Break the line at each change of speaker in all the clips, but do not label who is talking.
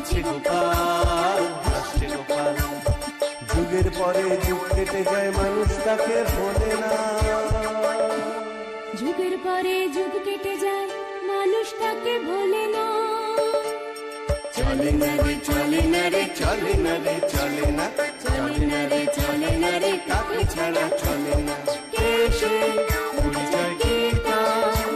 হাসছে গোপাল, হাসছে গোপাল। যুগের পরে যুগ কেটে যায়, মানুষ তাকে ভোলে না।
যুগের পরে যুগ কেটে যায়, মানুষ তাকে ভোলে না।
চলে না রে, চলে না রে, চলে না রে, চলে না, চলে না রে, চলে না রে, কাকে ছাড়া চলে না। কে সে? পরিচয় কি তার?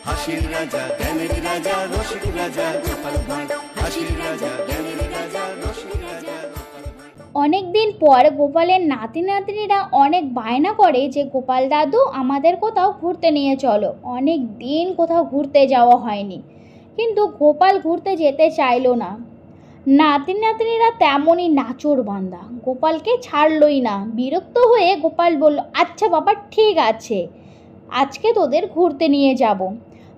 হাসির রাজা, জ্ঞানের রাজা, রসিক রাজা গোপাল ভাঁড়। হাসির রাজা, জ্ঞানের রাজা, রসিক রাজা গোপাল ভাঁড়।
অনেক দিন পর গোপালের নাতি নাতনিরা অনেক বায়না করে যে গোপাল দাদু আমাদের কোথাও ঘুরতে নিয়ে চলো। অনেক দিন কোথাও ঘুরতে যাওয়া হয়নি, কিন্তু গোপাল ঘুরতে যেতে চাইলো না। নাতি নাতনিরা তেমনই নাচোর বান্দা, গোপালকে ছাড়লই না। বিরক্ত হয়ে গোপাল বলল, আচ্ছা বাবা ঠিক আছে, আজকে তোদের ঘুরতে নিয়ে যাব।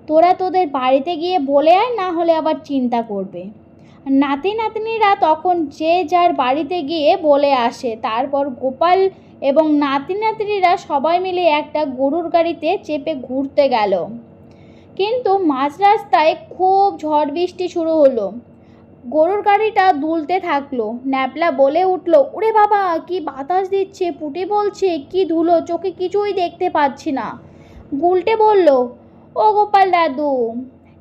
তোরা তোদের বাড়িতে গিয়ে বলে আয়, না হলে আবার চিন্তা করবে। নাতি নাতনিরা তখন যে যার বাড়িতে গিয়ে বলে আসে। তারপর গোপাল এবং নাতি নাতনিরা সবাই মিলে একটা গরুর গাড়িতে চেপে ঘুরতে গেল। কিন্তু মাঝ রাস্তায় খুব ঝড় বৃষ্টি শুরু হলো। গরুর গাড়িটা দুলতে থাকলো। ন্যাপলা বলে উঠল, ওরে বাবা কি বাতাস দিচ্ছে, পুটি বলছে, কি ধুলো, চোখে কিছুই দেখতে পাচ্ছি না। গুলটে বলল, ও গোপাল দাদু,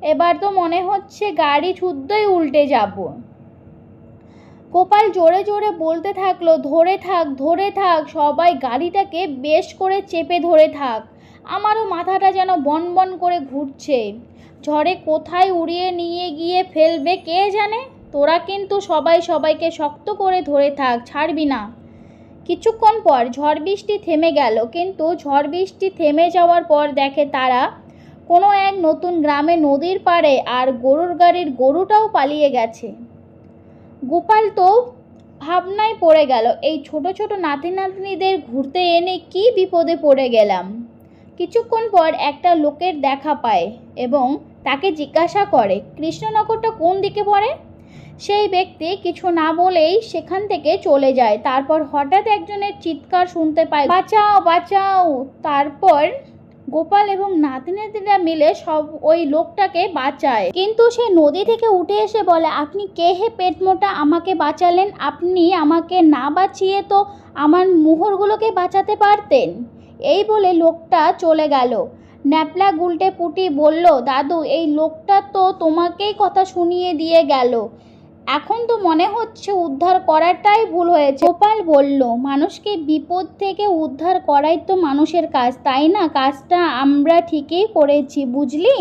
এবার তো মনে হচ্ছে গাড়ি শুদ্ধই উল্টে যাব। গোপাল জোরে জোরে বলতে থাকলো, ধরে থাক ধরে থাক, সবাই গাড়িটাকে বেশ করে চেপে ধরে থাক। আমারও মাথাটা যেন বন বন করে ঘুরছে, ঝড়ে কোথায় উড়িয়ে নিয়ে গিয়ে ফেলবে কে জানে। তোরা কিন্তু সবাই সবাইকে শক্ত করে ধরে থাক, ছাড়বি না। কিছুক্ষণ পর ঝড় বৃষ্টি থেমে গেল, কিন্তু ঝড় বৃষ্টি থেমে যাওয়ার পর দেখে তারা কোনো এক নতুন গ্রামে নদীর পাড়ে, আর গরুর গাড়ির গরুটাও পালিয়ে গেছে। গোপাল তো ভাবনায় পড়ে গেল, এই ছোট ছোট নাতি নাতনিদের ঘুরতে এনে কি বিপদে পড়ে গেলাম। কিছুক্ষণ পর একটা লোকের দেখা পায় এবং তাকে জিজ্ঞাসা করে, কৃষ্ণনগরটা কোন দিকে পড়ে? সেই ব্যক্তি কিছু না বলেই সেখান থেকে চলে যায়। তারপর হঠাৎ একজনের চিৎকার শুনতে পায়, বাঁচাও বাঁচাও। তারপর গোপাল এবং নাতি নাতনিরা মিলে সব ওই লোকটাকে বাঁচায়, কিন্তু সে নদী থেকে উঠে এসে বলে, আপনি কে হে পেট মোটা, আমাকে বাঁচালেন? আপনি আমাকে না বাঁচিয়ে তো আমার মোহরগুলোকে বাঁচাতে পারতেন। এই বলে লোকটা চলে গেল। ন্যাপলা গুলটে পুটি বলল, দাদু এই লোকটা তো তোমাকেই কথা শুনিয়ে দিয়ে গেল, এখন তো মনে হচ্ছে উদ্ধার করাটাই ভুল হয়েছে। গোপাল বলল, মানুষকে বিপদ থেকে উদ্ধার করাই তো মানুষের কাজ, তাই না? কাজটা আমরা ঠিকই করেছি, বুঝলি?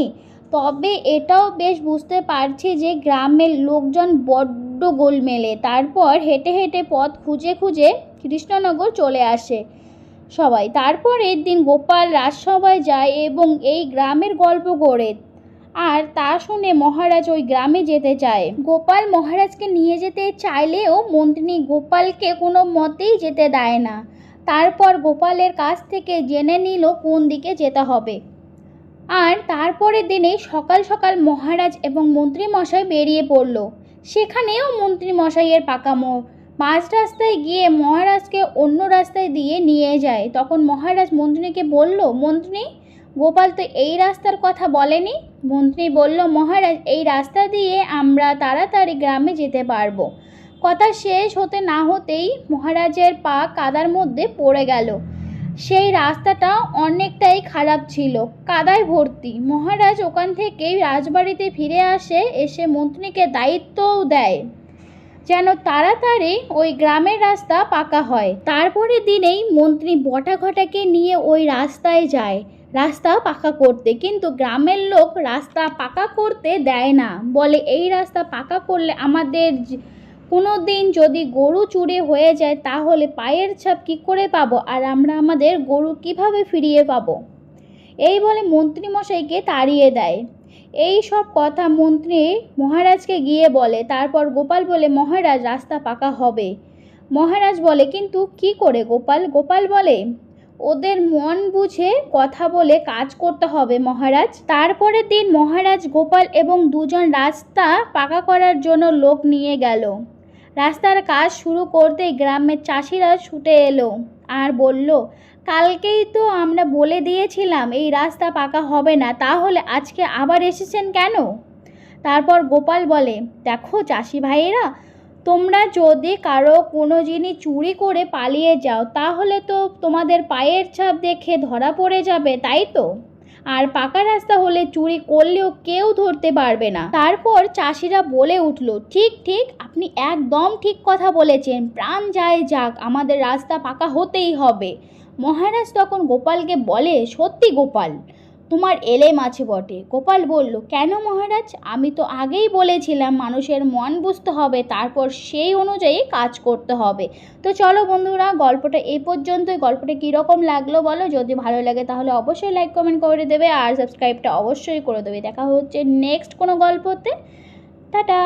তবে এটাও বেশ বুঝতে পারছি যে গ্রামের লোকজন বড্ড গোলমেলে। তারপর হেঁটে হেঁটে পথ খুঁজে খুঁজে কৃষ্ণনগর চলে আসে সবাই। তারপরের দিন গোপাল রাজসভায় যায় এবং এই গ্রামের গল্প গড়ে, আর তা শুনে মহারাজ ওই গ্রামে যেতে চায়। গোপাল মহারাজকে নিয়ে যেতে চাইলেও মন্ত্রী গোপালকে কোনো মতেই যেতে দেয় না। তারপর গোপালের কাছ থেকে জেনে নিল কোন দিকে যেতে হবে। আর তারপরের দিনে সকাল সকাল মহারাজ এবং মন্ত্রী মশাই বেরিয়ে পড়ল। সেখানেও মন্ত্রী মশাইয়ের পাকামো, মাঝ রাস্তায় গিয়ে মহারাজকে অন্য রাস্তায় দিয়ে নিয়ে যায়। তখন মহারাজ মন্ত্রীকে বলল, মন্ত্রী গোপাল তো এই রাস্তার কথা বলেনি। মন্ত্রী বলল, মহারাজ এই রাস্তা দিয়ে আমরা তাড়াতাড়ি গ্রামে যেতে পারবো। কথা শেষ হতে না হতেই মহারাজের পা কাদার মধ্যে পড়ে গেল। সেই রাস্তাটা অনেকটাই খারাপ ছিল, কাদায় ভর্তি। মহারাজ ওখান থেকেই রাজবাড়িতে ফিরে এসে মন্ত্রীকে দায়িত্বও দেয় যেন তাড়াতাড়ি ওই গ্রামের রাস্তা পাকা হয়। তারপরের দিনেই মন্ত্রী বটাঘটাকে নিয়ে ওই রাস্তায় যায় রাস্তা পাকা করতে, কিন্তু গ্রামের লোক রাস্তা পাকা করতে দেয় না। বলে, এই রাস্তা পাকা করলে আমাদের কোনো দিন যদি গরু চুরি হয়ে যায় তাহলে পায়ের ছাপ কী করে পাবো, আর আমরা আমাদের গরু কিভাবে ফিরিয়ে পাবো? এই বলে মন্ত্রী মশাইকে তাড়িয়ে দেয়। এই সব কথা মন্ত্রী মহারাজকে গিয়ে বলে। তারপর গোপাল বলে, মহারাজ রাস্তা পাকা হবে। মহারাজ বলে, কিন্তু কি করে গোপাল? গোপাল বলে, ওদের মন বুঝে কথা বলে কাজ করতে হবে মহারাজ। তারপরের দিন মহারাজ গোপাল এবং দুজন রাস্তা পাকা করার জন্য লোক নিয়ে গেল। রাস্তার কাজ শুরু করতেই গ্রামের চাষিরা ছুটে এলো আর বলল, কালকেই তো আমরা বলে দিয়েছিলাম এই রাস্তা পাকা হবে না, তাহলে আজকে আবার এসেছেন কেন? তারপর গোপাল বলে, দেখো চাষি ভাইয়েরা, তোমরা যদি কারো কোনো জিনিস চুরি করে পালিয়ে যাও তাহলে তো তোমাদের পায়ের ছাপ দেখে ধরা পড়ে যাবে, তাই তো? আর পাকা রাস্তা হলে চুরি করলেও কেউ ধরতে পারবে না। তারপর চাষিরা বলে উঠল, ঠিক ঠিক, আপনি একদম ঠিক কথা বলেছেন, প্রাণ যায় যাক আমাদের রাস্তা পাকা হতেই হবে। মহারাজ তখন গোপালকে বলে, সত্যি গোপাল, তোমার এলেম আছে বটে। গোপাল বলল, কেন মহারাজ? আমি তো আগেই বলেছিলাম মানুষের মন বুঝতে হবে, তারপর সেই অনুযায়ী কাজ করতে হবে। তো চলো বন্ধুরা, গল্পটা এই পর্যন্তই। গল্পটা কীরকম লাগলো বলো, যদি ভালো লাগে তাহলে অবশ্যই লাইক কমেন্ট করে দেবে আর সাবস্ক্রাইবটা অবশ্যই করে দেবে। দেখা হচ্ছে নেক্সট কোনো গল্পতে। টাটা।